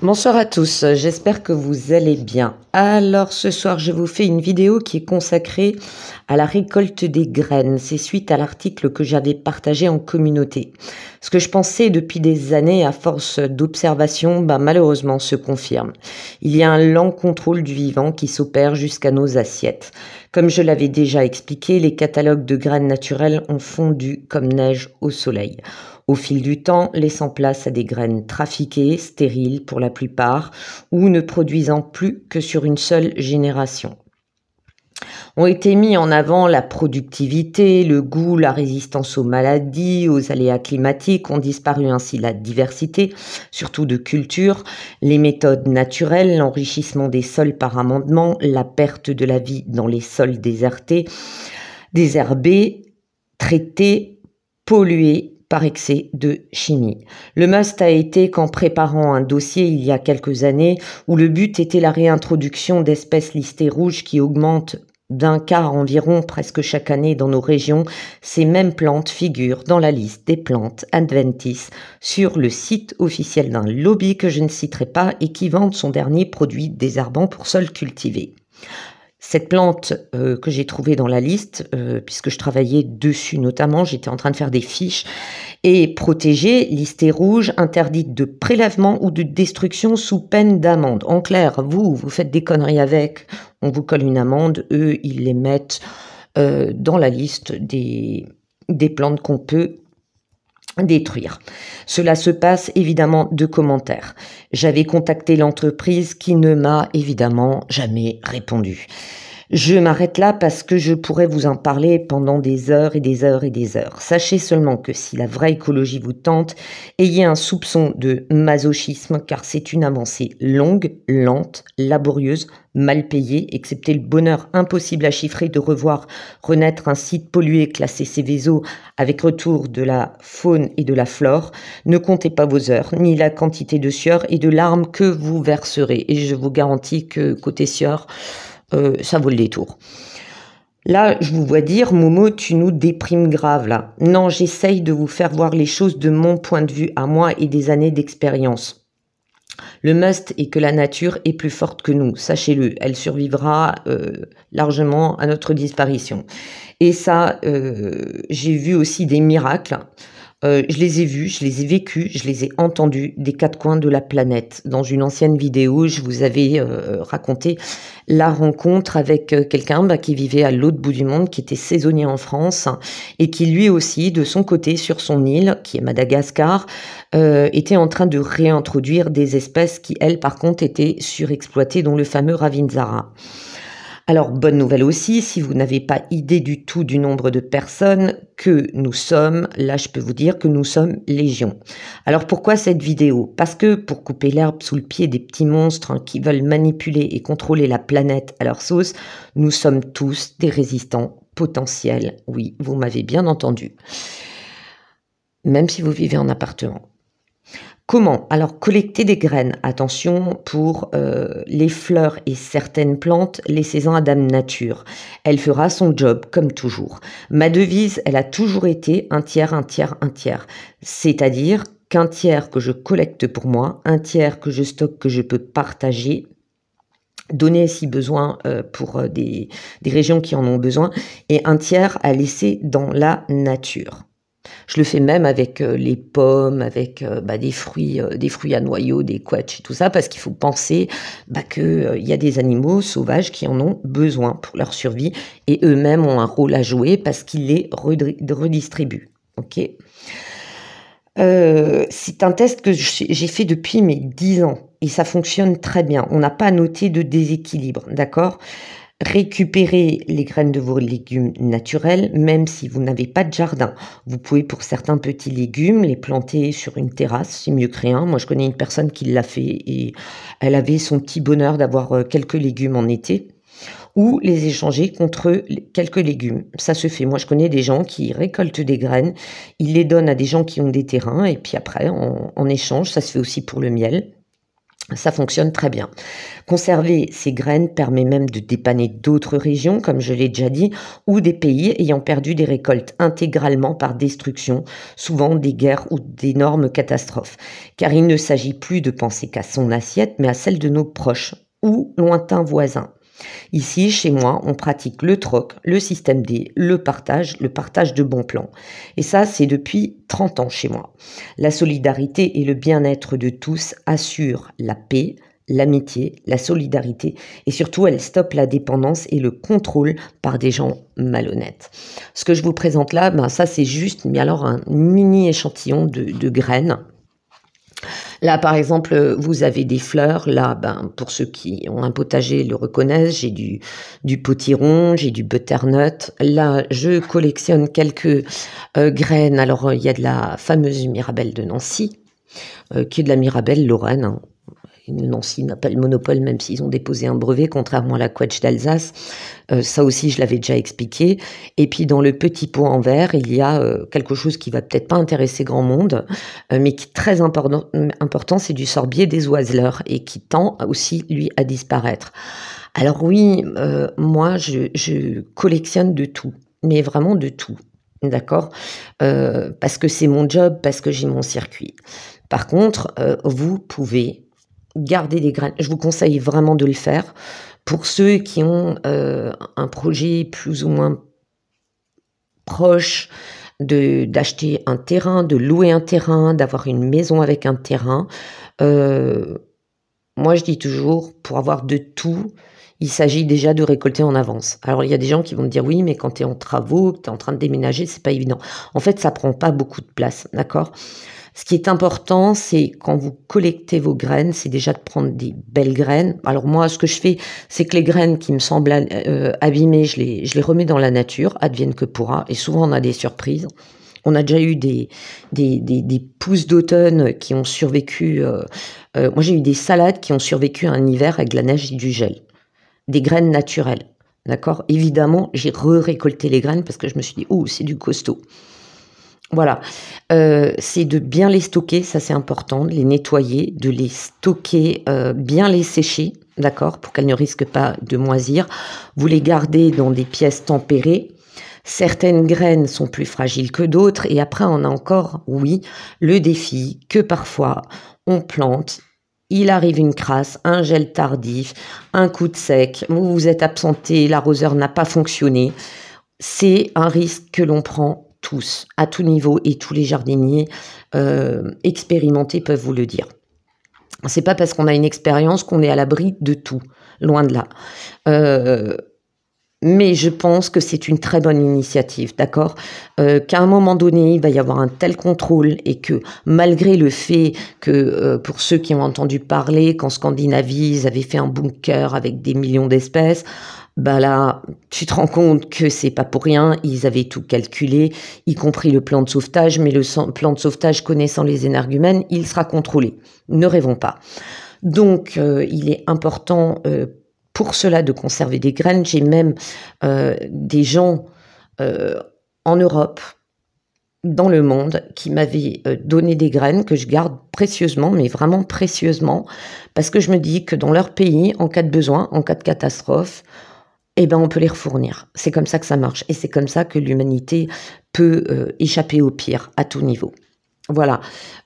Bonsoir à tous, j'espère que vous allez bien. Alors ce soir, je vous fais une vidéo qui est consacrée à la récolte des graines. C'est suite à l'article que j'avais partagé en communauté. Ce que je pensais depuis des années, à force d'observation, malheureusement se confirme. Il y a un lent contrôle du vivant qui s'opère jusqu'à nos assiettes. Comme je l'avais déjà expliqué, les catalogues de graines naturelles ont fondu comme neige au soleil. Au fil du temps, laissant place à des graines trafiquées, stériles pour la plupart, ou ne produisant plus que sur une seule génération. Ont été mis en avant la productivité, le goût, la résistance aux maladies, aux aléas climatiques, ont disparu ainsi la diversité, surtout de culture, les méthodes naturelles, l'enrichissement des sols par amendement, la perte de la vie dans les sols désertés, désherbés, traités, pollués par excès de chimie. Le must a été qu'en préparant un dossier il y a quelques années, où le but était la réintroduction d'espèces listées rouges qui augmentent d'un quart environ presque chaque année dans nos régions, ces mêmes plantes figurent dans la liste des plantes adventices sur le site officiel d'un lobby que je ne citerai pas et qui vend son dernier produit désherbant pour sols cultivés. Cette plante que j'ai trouvée dans la liste, puisque je travaillais dessus notamment, j'étais en train de faire des fiches, est protégée, listée rouge, interdite de prélèvement ou de destruction sous peine d'amende. En clair, vous faites des conneries avec, on vous colle une amende, eux, ils les mettent dans la liste des plantes qu'on peut détruire. Cela se passe évidemment de commentaires. J'avais contacté l'entreprise qui ne m'a évidemment jamais répondu. Je m'arrête là parce que je pourrais vous en parler pendant des heures et des heures et des heures. Sachez seulement que si la vraie écologie vous tente, ayez un soupçon de masochisme car c'est une avancée longue, lente, laborieuse, mal payée, excepté le bonheur impossible à chiffrer de revoir renaître un site pollué classé Céveso avec retour de la faune et de la flore. Ne comptez pas vos heures, ni la quantité de sueur et de larmes que vous verserez. Et je vous garantis que côté sueur, ça vaut le détour. Là, je vous vois dire, Momo, tu nous déprimes grave là. Non, j'essaye de vous faire voir les choses de mon point de vue à moi et des années d'expérience. Le must est que la nature est plus forte que nous, sachez-le, elle survivra largement à notre disparition. Et ça, j'ai vu aussi des miracles. Je les ai vus, je les ai vécus, je les ai entendus des quatre coins de la planète. Dans une ancienne vidéo, je vous avais raconté la rencontre avec quelqu'un qui vivait à l'autre bout du monde, qui était saisonnier en France et qui lui aussi, de son côté, sur son île, qui est Madagascar, était en train de réintroduire des espèces qui, elles, par contre, étaient surexploitées, dont le fameux Ravinzara. Alors, bonne nouvelle aussi, si vous n'avez pas idée du tout du nombre de personnes que nous sommes, là je peux vous dire que nous sommes légion. Alors pourquoi cette vidéo? Parce que pour couper l'herbe sous le pied des petits monstres qui veulent manipuler et contrôler la planète à leur sauce, nous sommes tous des résistants potentiels. Oui, vous m'avez bien entendu. Même si vous vivez en appartement. Comment? Alors, collecter des graines. Attention, pour les fleurs et certaines plantes, laissez-en à Dame Nature. Elle fera son job, comme toujours. Ma devise, elle a toujours été un tiers, un tiers, un tiers. C'est-à-dire qu'un tiers que je collecte pour moi, un tiers que je stocke, que je peux partager, donner si besoin pour des régions qui en ont besoin, et un tiers à laisser dans la nature. Je le fais même avec les pommes, avec des fruits à noyaux, des quetchs et tout ça, parce qu'il faut penser qu'il y a des animaux sauvages qui en ont besoin pour leur survie et eux-mêmes ont un rôle à jouer parce qu'ils les redistribuent. Ok. C'est un test que j'ai fait depuis mes 10 ans et ça fonctionne très bien. On n'a pas noté de déséquilibre, d'accord ? Récupérez les graines de vos légumes naturels, même si vous n'avez pas de jardin. Vous pouvez, pour certains petits légumes, les planter sur une terrasse, c'est mieux que rien. Moi, je connais une personne qui l'a fait et elle avait son petit bonheur d'avoir quelques légumes en été. Ou les échanger contre quelques légumes. Ça se fait. Moi, je connais des gens qui récoltent des graines, ils les donnent à des gens qui ont des terrains et puis après, en échange, ça se fait aussi pour le miel. Ça fonctionne très bien. Conserver ces graines permet même de dépanner d'autres régions, comme je l'ai déjà dit, ou des pays ayant perdu des récoltes intégralement par destruction, souvent des guerres ou d'énormes catastrophes. Car il ne s'agit plus de penser qu'à son assiette, mais à celle de nos proches ou lointains voisins. Ici, chez moi, on pratique le troc, le système D, le partage de bons plans. Et ça, c'est depuis 30 ans chez moi. La solidarité et le bien-être de tous assurent la paix, l'amitié, la solidarité et surtout, elle stoppe la dépendance et le contrôle par des gens malhonnêtes. Ce que je vous présente là, ça c'est juste, mais alors un mini échantillon de graines. Là, par exemple, vous avez des fleurs. Là, pour ceux qui ont un potager le reconnaissent, j'ai du potiron, j'ai du butternut. Là, je collectionne quelques graines. Alors, il y a de la fameuse Mirabelle de Nancy, qui est de la Mirabelle Lorraine, hein. Nancy n'a pas le monopole, même s'ils ont déposé un brevet, contrairement à la Quetch d'Alsace. Ça aussi, je l'avais déjà expliqué. Et puis, dans le petit pot en verre, il y a quelque chose qui va peut-être pas intéresser grand monde, mais qui est très important, c'est du sorbier des oiseleurs et qui tend aussi, lui, à disparaître. Alors oui, moi, je collectionne de tout, mais vraiment de tout. D'accord, parce que c'est mon job, parce que j'ai mon circuit. Par contre, vous pouvez garder des graines. Je vous conseille vraiment de le faire. Pour ceux qui ont un projet plus ou moins proche d'acheter un terrain, de louer un terrain, d'avoir une maison avec un terrain, moi je dis toujours, pour avoir de tout, il s'agit déjà de récolter en avance. Alors il y a des gens qui vont me dire oui, mais quand tu es en travaux, tu es en train de déménager, c'est pas évident. En fait, ça prend pas beaucoup de place, d'accord ? Ce qui est important, c'est quand vous collectez vos graines, c'est déjà de prendre des belles graines. Alors moi, ce que je fais, c'est que les graines qui me semblent abîmées, je les remets dans la nature, advienne que pourra. Et souvent, on a des surprises. On a déjà eu des pousses d'automne qui ont survécu. Moi, j'ai eu des salades qui ont survécu à un hiver avec de la neige et du gel. Des graines naturelles, d'accord ? Évidemment, j'ai récolté les graines parce que je me suis dit, oh, c'est du costaud. Voilà, c'est de bien les stocker, ça c'est important, de les nettoyer, de les stocker, bien les sécher, d'accord, pour qu'elles ne risquent pas de moisir. Vous les gardez dans des pièces tempérées. Certaines graines sont plus fragiles que d'autres et après on a encore, oui, le défi que parfois on plante, il arrive une crasse, un gel tardif, un coup de sec, vous vous êtes absenté, l'arroseur n'a pas fonctionné. C'est un risque que l'on prend tous, à tout niveau, et tous les jardiniers expérimentés peuvent vous le dire. C'est pas parce qu'on a une expérience qu'on est à l'abri de tout, loin de là. Mais je pense que c'est une très bonne initiative, d'accord ? Qu'à un moment donné, il va y avoir un tel contrôle et que malgré le fait que, pour ceux qui ont entendu parler, qu'en Scandinavie, ils avaient fait un bunker avec des millions d'espèces, là, tu te rends compte que c'est pas pour rien, ils avaient tout calculé, y compris le plan de sauvetage, mais le plan de sauvetage connaissant les énergumènes, il sera contrôlé. Ne rêvons pas. Donc, il est important pour cela de conserver des graines. J'ai même des gens en Europe, dans le monde, qui m'avaient donné des graines que je garde précieusement, mais vraiment précieusement, parce que je me dis que dans leur pays, en cas de besoin, en cas de catastrophe, on peut les refournir. C'est comme ça que ça marche. Et c'est comme ça que l'humanité peut échapper au pire, à tout niveau. Voilà.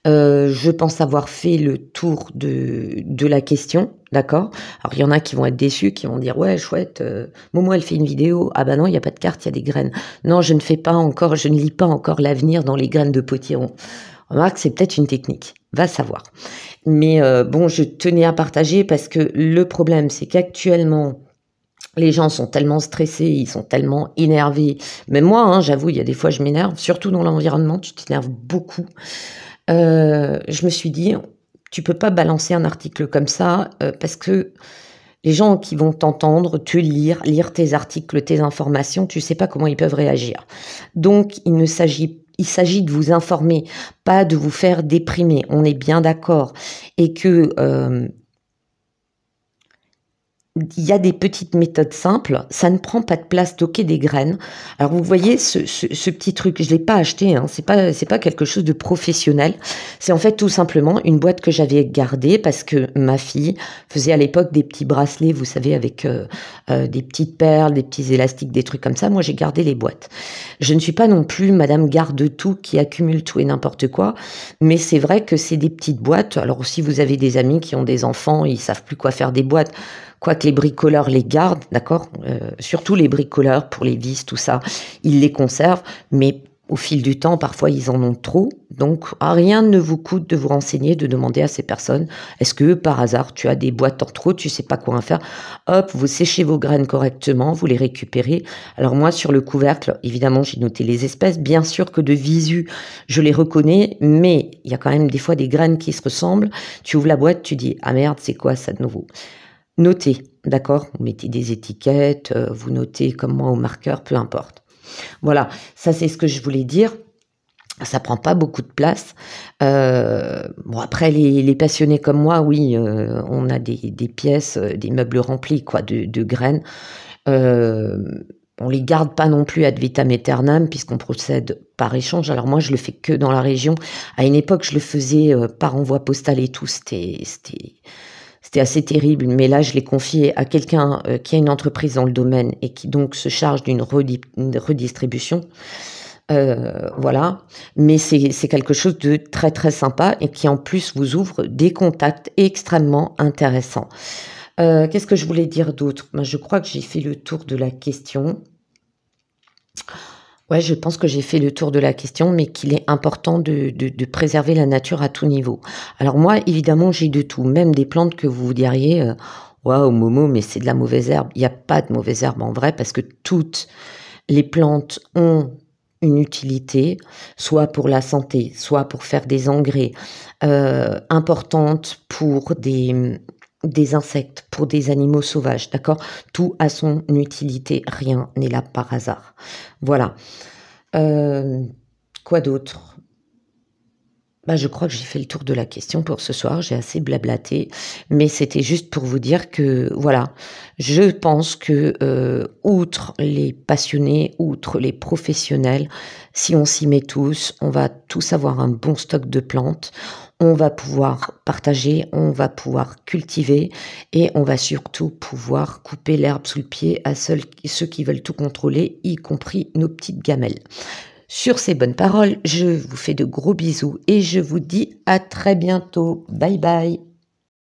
Je pense avoir fait le tour de la question, d'accord ? Alors, il y en a qui vont être déçus, qui vont dire « Ouais, chouette, Momo, elle fait une vidéo. Ah non, il n'y a pas de carte, il y a des graines. » Non, je ne lis pas encore l'avenir dans les graines de potiron. Remarque, c'est peut-être une technique. Va savoir. Mais je tenais à partager parce que le problème, c'est qu'actuellement, les gens sont tellement stressés, ils sont tellement énervés. Même moi, j'avoue, il y a des fois, je m'énerve. Surtout dans l'environnement, tu t'énerves beaucoup. Je me suis dit, tu peux pas balancer un article comme ça parce que les gens qui vont t'entendre, te lire tes articles, tes informations, tu sais pas comment ils peuvent réagir. Donc, il s'agit de vous informer, pas de vous faire déprimer. On est bien d'accord. Et que il y a des petites méthodes simples, ça ne prend pas de place, stocker des graines. Alors vous voyez ce petit truc, je l'ai pas acheté, hein, c'est pas quelque chose de professionnel. C'est en fait tout simplement une boîte que j'avais gardée parce que ma fille faisait à l'époque des petits bracelets, vous savez, avec des petites perles, des petits élastiques, des trucs comme ça. Moi j'ai gardé les boîtes. Je ne suis pas non plus Madame Garde-tout qui accumule tout et n'importe quoi, mais c'est vrai que c'est des petites boîtes. Alors si vous avez des amis qui ont des enfants, ils savent plus quoi faire des boîtes. Quoique les bricoleurs les gardent, d'accord, surtout les bricoleurs pour les vis, tout ça, ils les conservent, mais au fil du temps, parfois ils en ont trop. Donc rien ne vous coûte de vous renseigner, de demander à ces personnes, est-ce que par hasard tu as des boîtes en trop, tu sais pas quoi en faire, hop, vous séchez vos graines correctement, vous les récupérez. Alors moi sur le couvercle, évidemment j'ai noté les espèces, bien sûr que de visu je les reconnais, mais il y a quand même des fois des graines qui se ressemblent. Tu ouvres la boîte, tu dis ah merde, c'est quoi ça de nouveau? Notez, d'accord? Vous mettez des étiquettes, vous notez comme moi au marqueur, peu importe. Voilà, ça c'est ce que je voulais dire. Ça prend pas beaucoup de place. Bon après les passionnés comme moi, oui, on a des pièces, des meubles remplis quoi de graines. On les garde pas non plus ad vitam aeternam puisqu'on procède par échange. Alors moi je le fais que dans la région. À une époque je le faisais par envoi postal et tout. C'était assez terrible, mais là, je l'ai confié à quelqu'un qui a une entreprise dans le domaine et qui donc se charge d'une redistribution. Voilà, mais c'est quelque chose de très très sympa et qui en plus vous ouvre des contacts extrêmement intéressants. Qu'est-ce que je voulais dire d'autre? Ben, je crois que j'ai fait le tour de la question. Ouais, je pense que j'ai fait le tour de la question, mais qu'il est important de préserver la nature à tout niveau. Alors moi, évidemment, j'ai de tout, même des plantes que vous vous diriez, waouh, Momo, mais c'est de la mauvaise herbe. Il n'y a pas de mauvaise herbe en vrai, parce que toutes les plantes ont une utilité, soit pour la santé, soit pour faire des engrais, importantes pour des insectes, pour des animaux sauvages, d'accord? Tout a son utilité, rien n'est là par hasard. Voilà. Quoi d'autre? Bah, je crois que j'ai fait le tour de la question pour ce soir, j'ai assez blablaté, mais c'était juste pour vous dire que, voilà, je pense que, outre les passionnés, outre les professionnels, si on s'y met tous, on va tous avoir un bon stock de plantes, on va pouvoir partager, on va pouvoir cultiver et on va surtout pouvoir couper l'herbe sous le pied à ceux qui veulent tout contrôler, y compris nos petites gamelles. Sur ces bonnes paroles, je vous fais de gros bisous et je vous dis à très bientôt. Bye bye.